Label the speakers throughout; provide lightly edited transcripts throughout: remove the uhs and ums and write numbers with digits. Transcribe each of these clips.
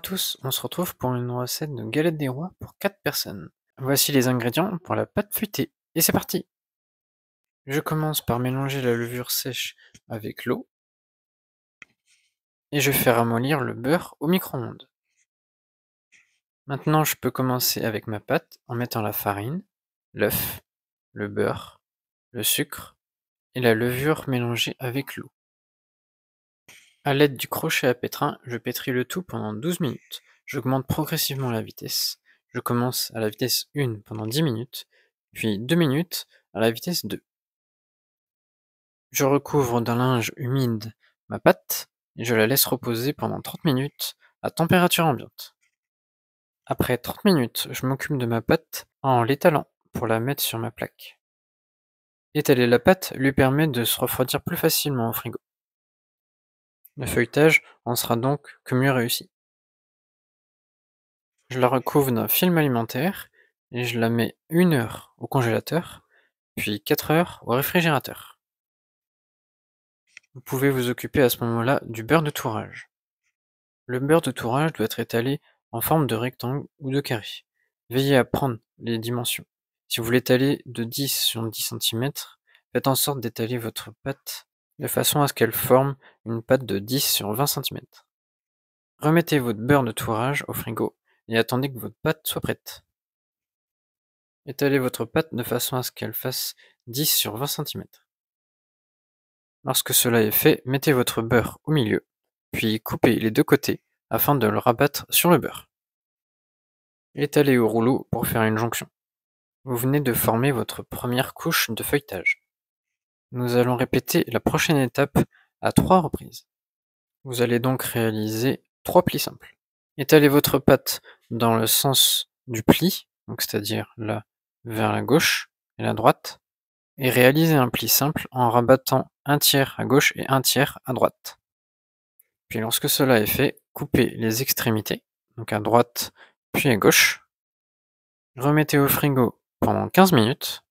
Speaker 1: tous, on se retrouve pour une recette de galette des rois pour 4 personnes. Voici les ingrédients pour la pâte feuilletée, et c'est parti! Je commence par mélanger la levure sèche avec l'eau, et je fais ramollir le beurre au micro-ondes. Maintenant je peux commencer avec ma pâte en mettant la farine, l'œuf, le beurre, le sucre et la levure mélangée avec l'eau. À l'aide du crochet à pétrin, je pétris le tout pendant 12 minutes. J'augmente progressivement la vitesse. Je commence à la vitesse 1 pendant 10 minutes, puis 2 minutes à la vitesse 2. Je recouvre d'un linge humide ma pâte et je la laisse reposer pendant 30 minutes à température ambiante. Après 30 minutes, je m'occupe de ma pâte en l'étalant pour la mettre sur ma plaque. Étaler la pâte lui permet de se refroidir plus facilement au frigo. Le feuilletage en sera donc que mieux réussi. Je la recouvre d'un film alimentaire et je la mets 1 heure au congélateur, puis 4 heures au réfrigérateur. Vous pouvez vous occuper à ce moment-là du beurre de tourrage. Le beurre de tourrage doit être étalé en forme de rectangle ou de carré. Veillez à prendre les dimensions. Si vous l'étalez de 10 sur 10 cm, faites en sorte d'étaler votre pâte de façon à ce qu'elle forme une pâte de 10 sur 20 cm. Remettez votre beurre de tourrage au frigo et attendez que votre pâte soit prête. Étalez votre pâte de façon à ce qu'elle fasse 10 sur 20 cm. Lorsque cela est fait, mettez votre beurre au milieu, puis coupez les deux côtés afin de le rabattre sur le beurre. Étalez au rouleau pour faire une jonction. Vous venez de former votre première couche de feuilletage. Nous allons répéter la prochaine étape à 3 reprises. Vous allez donc réaliser 3 plis simples. Étalez votre pâte dans le sens du pli, donc c'est-à-dire là vers la gauche et la droite, et réalisez un pli simple en rabattant un tiers à gauche et un tiers à droite. Puis lorsque cela est fait, coupez les extrémités, donc à droite puis à gauche. Remettez au frigo pendant 15 minutes.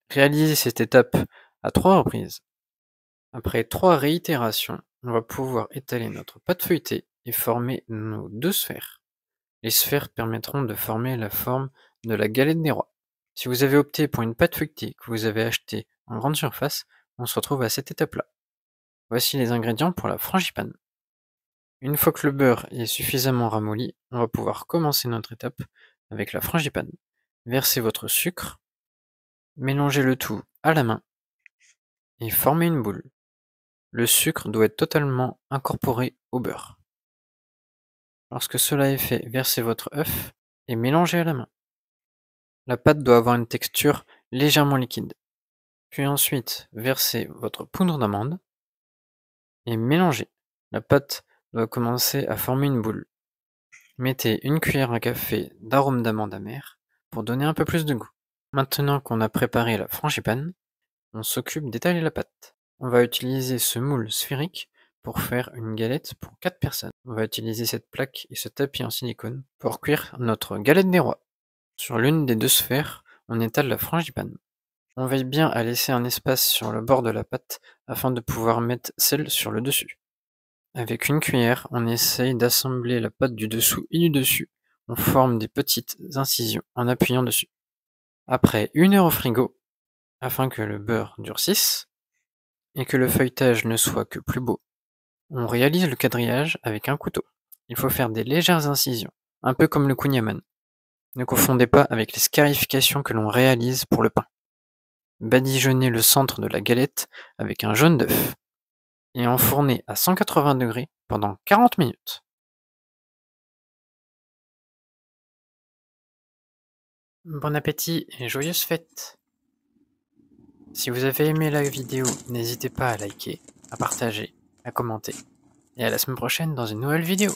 Speaker 1: Réalisez cette étape à 3 reprises. Après 3 réitérations, on va pouvoir étaler notre pâte feuilletée et former nos 2 sphères. Les sphères permettront de former la forme de la galette des rois. Si vous avez opté pour une pâte feuilletée que vous avez achetée en grande surface, on se retrouve à cette étape-là. Voici les ingrédients pour la frangipane. Une fois que le beurre est suffisamment ramolli, on va pouvoir commencer notre étape avec la frangipane. Versez votre sucre, mélangez le tout à la main et formez une boule. Le sucre doit être totalement incorporé au beurre. Lorsque cela est fait, versez votre œuf et mélangez à la main. La pâte doit avoir une texture légèrement liquide. Puis ensuite, versez votre poudre d'amande et mélangez. La pâte doit commencer à former une boule. Mettez une cuillère à café d'arôme d'amande amère pour donner un peu plus de goût. Maintenant qu'on a préparé la frangipane, on s'occupe d'étaler la pâte. On va utiliser ce moule sphérique pour faire une galette pour 4 personnes. On va utiliser cette plaque et ce tapis en silicone pour cuire notre galette des rois. Sur l'une des 2 sphères, on étale la frangipane. On veille bien à laisser un espace sur le bord de la pâte afin de pouvoir mettre celle sur le dessus. Avec une cuillère, on essaye d'assembler la pâte du dessous et du dessus. On forme des petites incisions en appuyant dessus. Après 1 heure au frigo, afin que le beurre durcisse et que le feuilletage ne soit que plus beau, on réalise le quadrillage avec un couteau. Il faut faire des légères incisions, un peu comme le kouign-amann. Ne confondez pas avec les scarifications que l'on réalise pour le pain. Badigeonnez le centre de la galette avec un jaune d'œuf et enfournez à 180 degrés pendant 40 minutes. Bon appétit et joyeuses fêtes! Si vous avez aimé la vidéo, n'hésitez pas à liker, à partager, à commenter. Et à la semaine prochaine dans une nouvelle vidéo.